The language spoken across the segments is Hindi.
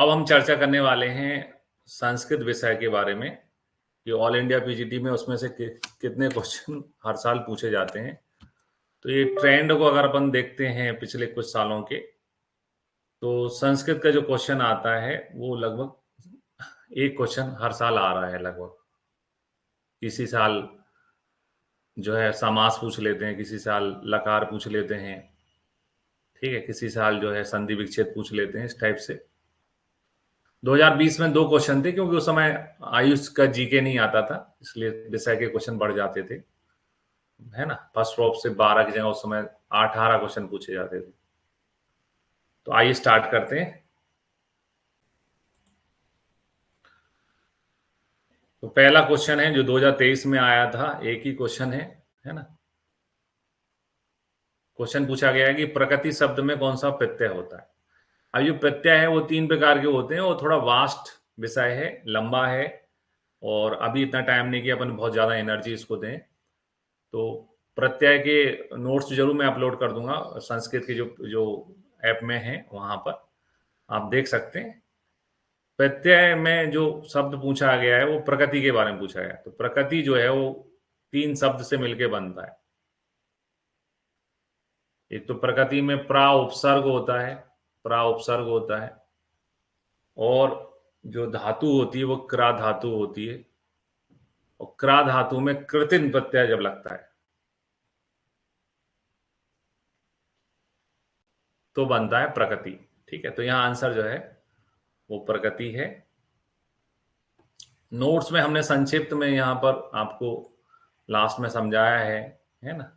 अब हम चर्चा करने वाले हैं संस्कृत विषय के बारे में कि ऑल इंडिया पीजीटी में उसमें से कितने क्वेश्चन हर साल पूछे जाते हैं। तो ये ट्रेंड को अगर अपन देखते हैं पिछले कुछ सालों के, तो संस्कृत का जो क्वेश्चन आता है वो लगभग एक क्वेश्चन हर साल आ रहा है लगभग। किसी साल जो है समास पूछ लेते हैं, किसी साल लकार पूछ लेते हैं, ठीक है, किसी साल जो है संधि विच्छेद पूछ लेते हैं, इस टाइप से। 2020 में 2 क्वेश्चन थे क्योंकि उस समय आयुष का जीके नहीं आता था, इसलिए विषय के क्वेश्चन बढ़ जाते थे, है ना। फर्स्ट क्रॉप से 12 की जगह उस समय 18 क्वेश्चन पूछे जाते थे। तो आइए स्टार्ट करते हैं। तो पहला क्वेश्चन है जो 2023 में आया था, एक ही क्वेश्चन है ना। क्वेश्चन पूछा गया है कि प्रकृति शब्द में कौन सा प्रत्यय होता है। अब जो प्रत्यय है वो 3 प्रकार के होते हैं, वो थोड़ा वास्ट विषय है, लंबा है, और अभी इतना टाइम नहीं कि अपन बहुत ज्यादा एनर्जी इसको दें। तो प्रत्यय के नोट्स जरूर मैं अपलोड कर दूंगा संस्कृत के जो जो ऐप में है, वहां पर आप देख सकते हैं। प्रत्यय में जो शब्द पूछा गया है वो प्रकृति के बारे में पूछा गया है। तो प्रकृति जो है वो 3 शब्द से मिलकर बनता है। एक तो प्रकृति में प्रा उपसर्ग होता है, प्रा उपसर्ग होता है, और जो धातु होती है वो क्रा धातु होती है, और क्रा धातु में कृतिन प्रत्यय जब लगता है तो बनता है प्रकृति। ठीक है, तो यहां आंसर जो है वो प्रकृति है। नोट्स में हमने संक्षिप्त में यहां पर आपको लास्ट में समझाया है ना,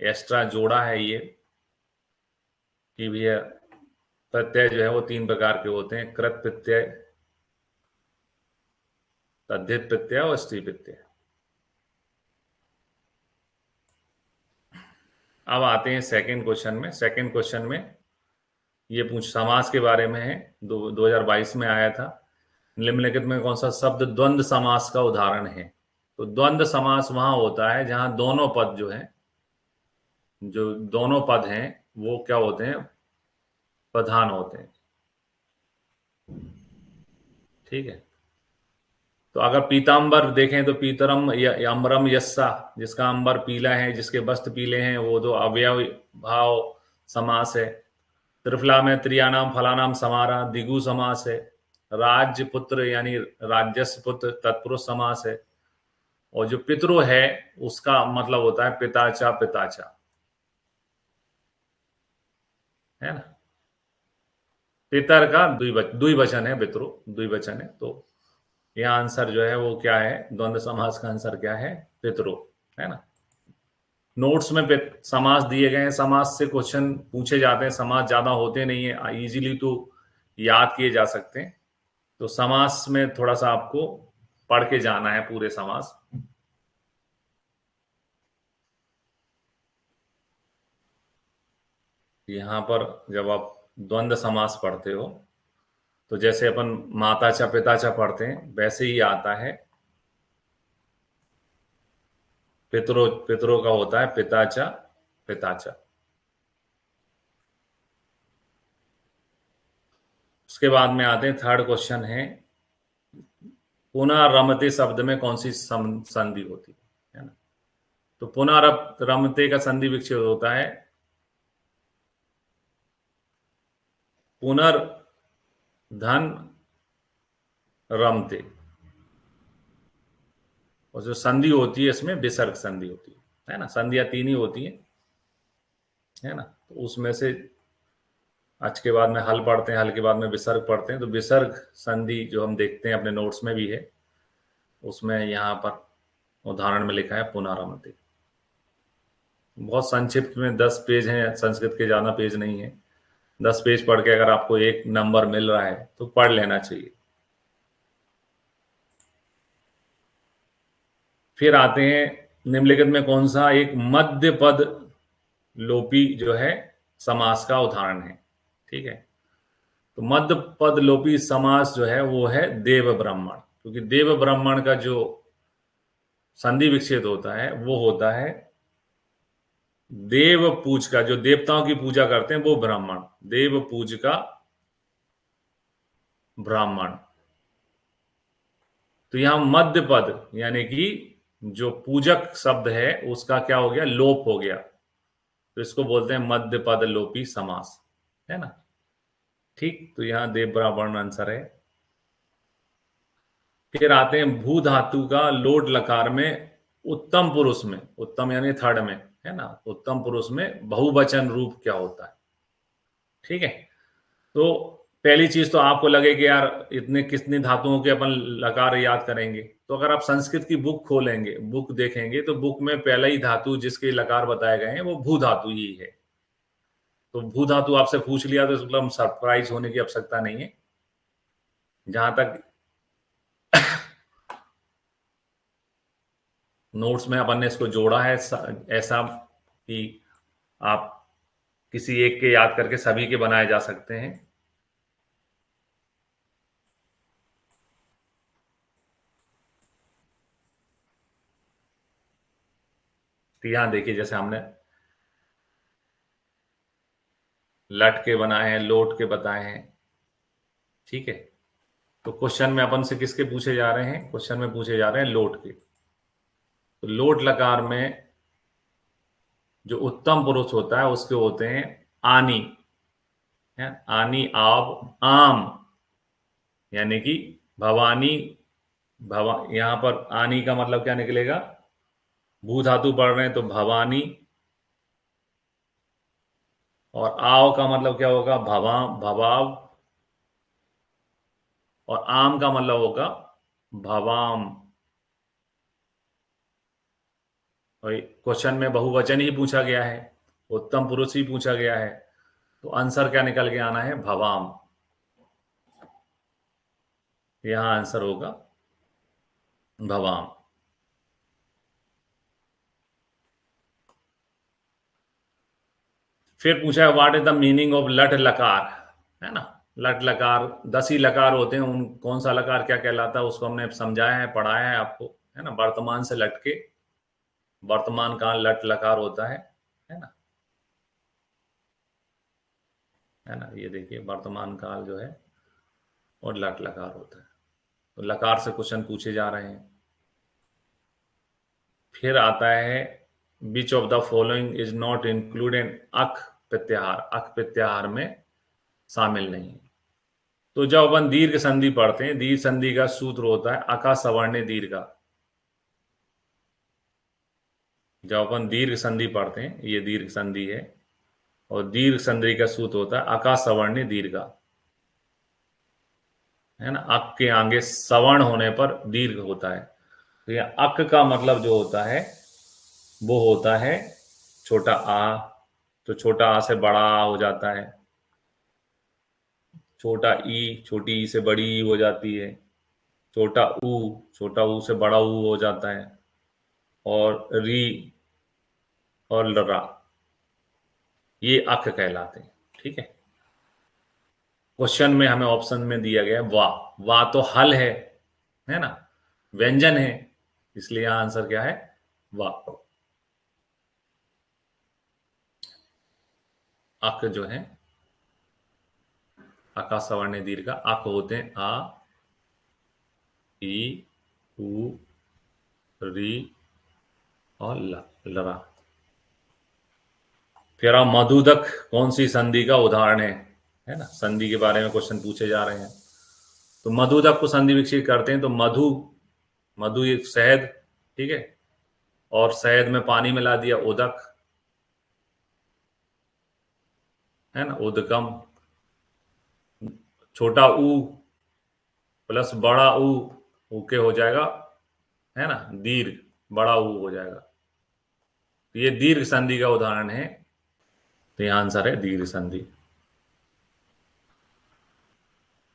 एक्स्ट्रा जोड़ा है ये कि भैया प्रत्यय जो है वो 3 प्रकार के होते हैं, कृत प्रत्यय, तद्धित प्रत्यय और स्त्री प्रत्यय। अब आते हैं सेकंड क्वेश्चन में। सेकंड क्वेश्चन में ये पूछ समास के बारे में है, 2022 में आया था। निम्नलिखित में कौन सा शब्द द्वंद्व समास का उदाहरण है। तो द्वंद्व समास वहां होता है जहां दोनों पद जो है, जो दोनों पद हैं वो क्या होते हैं, प्रधान होते हैं। ठीक है, तो अगर पीतांबर देखें तो पीतरम या अम्बरम यस्सा, जिसका अंबर पीला है, जिसके वस्त्र पीले हैं, वो तो अवयव भाव समास है। त्रिफला में त्रियानाम फलानाम समारा दिगु समास है। राज्य पुत्र यानी राज्यस्य पुत्र तत्पुरुष समास है। और जो पितरो है उसका मतलब होता है पिताचा पिताचा, है ना। पितर का द्विवचन है, पितरो द्विवचन है। तो यह आंसर जो है वो क्या है, द्वंद्व समास का आंसर क्या है, पितरो, है ना। नोट्स में समास दिए गए हैं, समास से क्वेश्चन पूछे जाते हैं, समास ज्यादा होते नहीं है, इजीली तो याद किए जा सकते हैं। तो समास में थोड़ा सा आपको पढ़ के जाना है पूरे समास। यहां पर जब आप द्वंद्व समास पढ़ते हो तो जैसे अपन माताचा पिताचा पढ़ते हैं वैसे ही आता है। पितरो पितरो का होता है पिताचा पिताचा। उसके बाद में आते हैं, थर्ड क्वेश्चन है पुनः रमते शब्द में कौन सी संधि होती है ना। तो पुनः रमते का संधि विच्छेद होता है पुनर्धन रमते, और जो संधि होती है इसमें विसर्ग संधि होती है ना। संधियां 3 ही होती है ना। तो उसमें से अच के बाद में हल पढ़ते हैं, हल के बाद में विसर्ग पढ़ते हैं। तो विसर्ग संधि जो हम देखते हैं अपने नोट्स में भी है, उसमें यहाँ पर उदाहरण में लिखा है पुनरारमते। बहुत संक्षिप्त में 10 पेज हैं, संस्कृत के ज्यादा पेज नहीं है। 10 पेज पढ़ के अगर आपको 1 नंबर मिल रहा है तो पढ़ लेना चाहिए। फिर आते हैं, निम्नलिखित में कौन सा एक मध्य पद लोपी जो है समास का उदाहरण है। ठीक है, तो मध्य पद लोपी समास जो है वो है देव ब्राह्मण, क्योंकि देव ब्राह्मण का जो संधि विच्छेद होता है वो होता है देव पूज का, जो देवताओं की पूजा करते हैं वो ब्राह्मण, देव पूज का ब्राह्मण। तो यहां मध्य पद यानी कि जो पूजक शब्द है उसका क्या हो गया, लोप हो गया। तो इसको बोलते हैं मध्य पद लोपी समास, है ना। ठीक, तो यहां देव ब्राह्मण आंसर है। फिर आते हैं भू धातु का लोट लकार में उत्तम पुरुष में, उत्तम यानी थर्ड में, है ना, उत्तम पुरुष में बहुवचन रूप क्या होता है। ठीक है, तो पहली चीज तो आपको लगे कि यार इतने कितनी धातुओं के अपन लकार याद करेंगे। तो अगर आप संस्कृत की बुक खोलेंगे, बुक देखेंगे, तो बुक में पहला ही धातु जिसके लकार बताए गए हैं वो भू धातु ही है। तो भू धातु आपसे पूछ लिया तो मतलब सरप्राइज होने की आवश्यकता नहीं है। जहां तक नोट्स में अपन ने इसको जोड़ा है ऐसा कि आप किसी एक के याद करके सभी के बनाए जा सकते हैं। तो यहां देखिए जैसे हमने लट के बनाए हैं, लोट के बताए हैं। ठीक है, तो क्वेश्चन में अपन से किसके पूछे जा रहे हैं, क्वेश्चन में पूछे जा रहे हैं लोट के। तो लोट लकार में जो उत्तम पुरुष होता है उसके होते हैं आनी, है आनी, आव, आम, यानी कि भवानी, यहां पर आनी का मतलब क्या निकलेगा, भू धातु पढ़ रहे हैं तो भवानी, और आव का मतलब क्या होगा, भवा, भवाव, और आम का मतलब होगा भवाम। और क्वेश्चन में बहुवचन ही पूछा गया है, उत्तम पुरुष ही पूछा गया है, तो आंसर क्या निकल के आना है, भवाम। यहां आंसर होगा भवाम। फिर पूछा है what is the meaning of लट लकार, है ना। लट लकार 10 ही लकार होते हैं, उन कौन सा लकार क्या कहलाता है उसको हमने समझाया है, पढ़ाया है आपको, है ना। वर्तमान से लटके, वर्तमान काल लट लकार होता है ना, है ना। ये देखिए वर्तमान काल जो है और लट लकार होता है। तो लकार से क्वेश्चन पूछे जा रहे हैं। फिर आता है which of the following is not included अक प्रत्याहार, अक प्रत्याहार में शामिल नहीं है। तो जब अपन दीर्घ संधि पढ़ते हैं, दीर्घ संधि का सूत्र होता है अका सवर्णे दीर्घ। जब अपन दीर्घ संधि पढ़ते हैं, ये दीर्घ संधि है, और दीर्घ संधि का सूत्र होता है अका सवर्णे दीर्घ, है ना। अक के आगे सवर्ण होने पर दीर्घ होता है। तो यह अक का मतलब जो होता है वो होता है छोटा आ। तो छोटा आ से बड़ा आ हो जाता है, छोटा ई, छोटी ई से बड़ी ई हो जाती है, छोटा ऊ, छोटा ऊ से बड़ा ऊ हो जाता है, और री और लरा, ये अक कहलाते हैं। ठीक है, क्वेश्चन में हमें ऑप्शन में दिया गया वाह, वाह तो हल है ना, व्यंजन है, इसलिए यहां आंसर क्या है, वाह। अक जो है, अका सवर्ण दीर्घ अक होते हैं आ, ई, ऊ, री और लरा। फिर आप मधुदक कौन सी संधि का उदाहरण है ना, संधि के बारे में क्वेश्चन पूछे जा रहे हैं। तो मधुदक को संधि विकसित करते हैं तो मधु, मधु एक शहद, ठीक है, और शहद में पानी मिला दिया, उदक, है ना, उदकम। छोटा ऊ प्लस बड़ा ऊ के हो जाएगा, है ना, दीर्घ, बड़ा ऊ हो जाएगा। तो ये दीर्घ संधि का उदाहरण है, तो यह आंसर है दीर्घ संधि।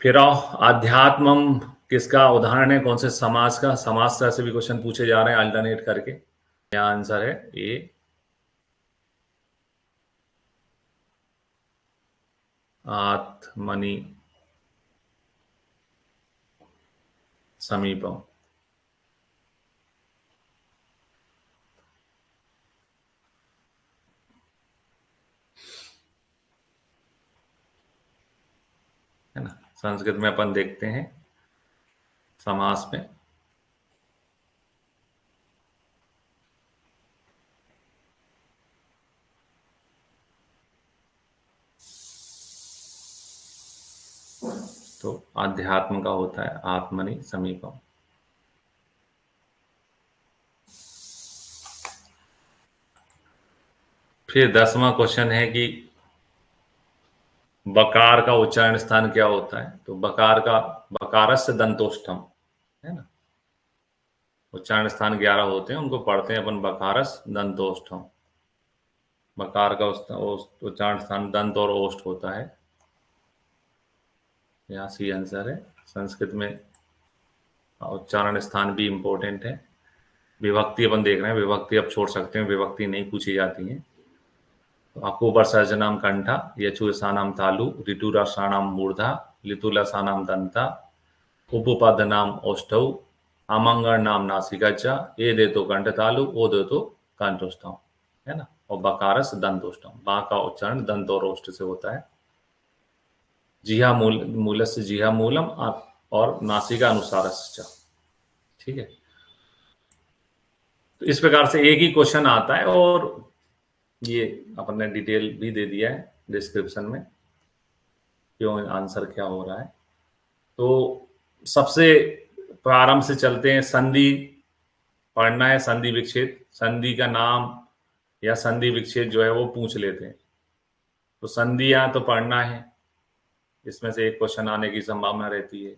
फिर आओ आध्यात्मम किसका उदाहरण है, कौन से समाज का, समाज से भी क्वेश्चन पूछे जा रहे हैं अल्टरनेट करके। यहाँ आंसर है ए, आत्मनि समीपम। है ना, संस्कृत में अपन देखते हैं समास में। तो अध्यात्म का होता है आत्मनि समीपम। फिर 10वां क्वेश्चन है कि बकार का उच्चारण स्थान क्या होता है। तो बकार का बकारस्य दंतोष्ठम है ना, उच्चारण स्थान 11 होते हैं, उनको पढ़ते हैं अपन बकारस दंतोष्ठम। बकार का उच्चारण स्थान दंत और ओष्ठ होता है। यहाँ सी आंसर है। संस्कृत में उच्चारण स्थान भी इंपॉर्टेंट है। विभक्ति अपन देख रहे हैं, विभक्ति अब छोड़ सकते हैं, विभक्ति नहीं पूछी जाती है। अकुबर्सर्जनाम कंठा, यचुरसानाम तालु, ऋतुरासानाम मूर्धा, लितुलसानाम दंता, उपपदनाम ओष्ठौ, आमंगण नाम नासिका च, ए दे तो कंठ तालु, ओ दे तो कंठोष्ठम है ना। और बकारस दंतोष्ठम, बा का उच्चारण दंत और ओष्ठ से होता है। जिहा मूलस्य जिहा मूलम और नासिका अनुसारस्य। ठीक है, तो इस प्रकार से एक ही क्वेश्चन आता है और ये अपन ने डिटेल भी दे दिया है डिस्क्रिप्शन में क्यों आंसर क्या हो रहा है। तो सबसे प्रारंभ से चलते हैं। संधि पढ़ना है, संधि विच्छेद, संधि का नाम या संधि विच्छेद जो है वो पूछ लेते हैं। तो संधियां तो पढ़ना है, इसमें से एक क्वेश्चन आने की संभावना रहती है।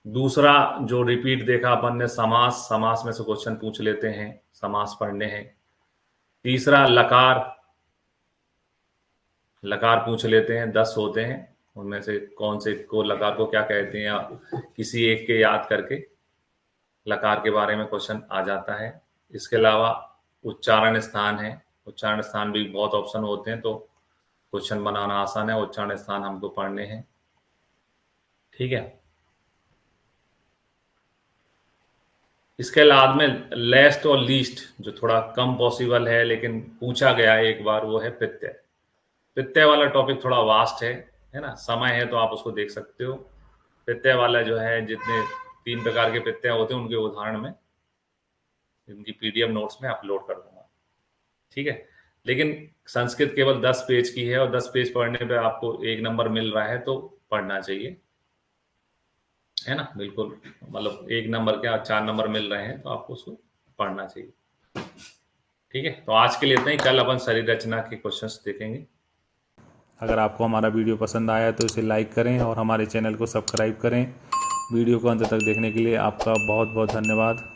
दूसरा जो रिपीट देखा अपन ने, समास, समास में से क्वेश्चन पूछ लेते हैं, समास पढ़ने हैं। तीसरा लकार, लकार पूछ लेते हैं, 10 होते हैं, उनमें से कौन से को लकार को क्या कहते हैं, या किसी एक के याद करके लकार के बारे में क्वेश्चन आ जाता है। इसके अलावा उच्चारण स्थान है, उच्चारण स्थान भी बहुत ऑप्शन होते हैं, तो क्वेश्चन बनाना आसान है, उच्चारण स्थान हमको पढ़ने हैं। ठीक है, इसके बाद में लेस्ट और लीस्ट जो थोड़ा कम पॉसिबल है लेकिन पूछा गया है एक बार, वो है प्रत्यय। प्रत्यय वाला टॉपिक थोड़ा वास्ट है ना, समय है तो आप उसको देख सकते हो। प्रत्यय वाला जो है, जितने 3 प्रकार के प्रत्यय होते हैं उनके उदाहरण में इनकी पीडीएफ नोट्स में अपलोड कर दूंगा। ठीक है, लेकिन संस्कृत केवल 10 पेज की है और 10 पेज पढ़ने पे आपको 1 नंबर मिल रहा है, तो पढ़ना चाहिए, है ना। बिल्कुल, मतलब 1 नंबर क्या 4 नंबर मिल रहे हैं तो आपको उसको पढ़ना चाहिए। ठीक है, तो आज के लिए इतना ही। कल अपन शरीर रचना के क्वेश्चंस देखेंगे। अगर आपको हमारा वीडियो पसंद आया तो इसे लाइक करें और हमारे चैनल को सब्सक्राइब करें। वीडियो को अंत तक देखने के लिए आपका बहुत बहुत धन्यवाद।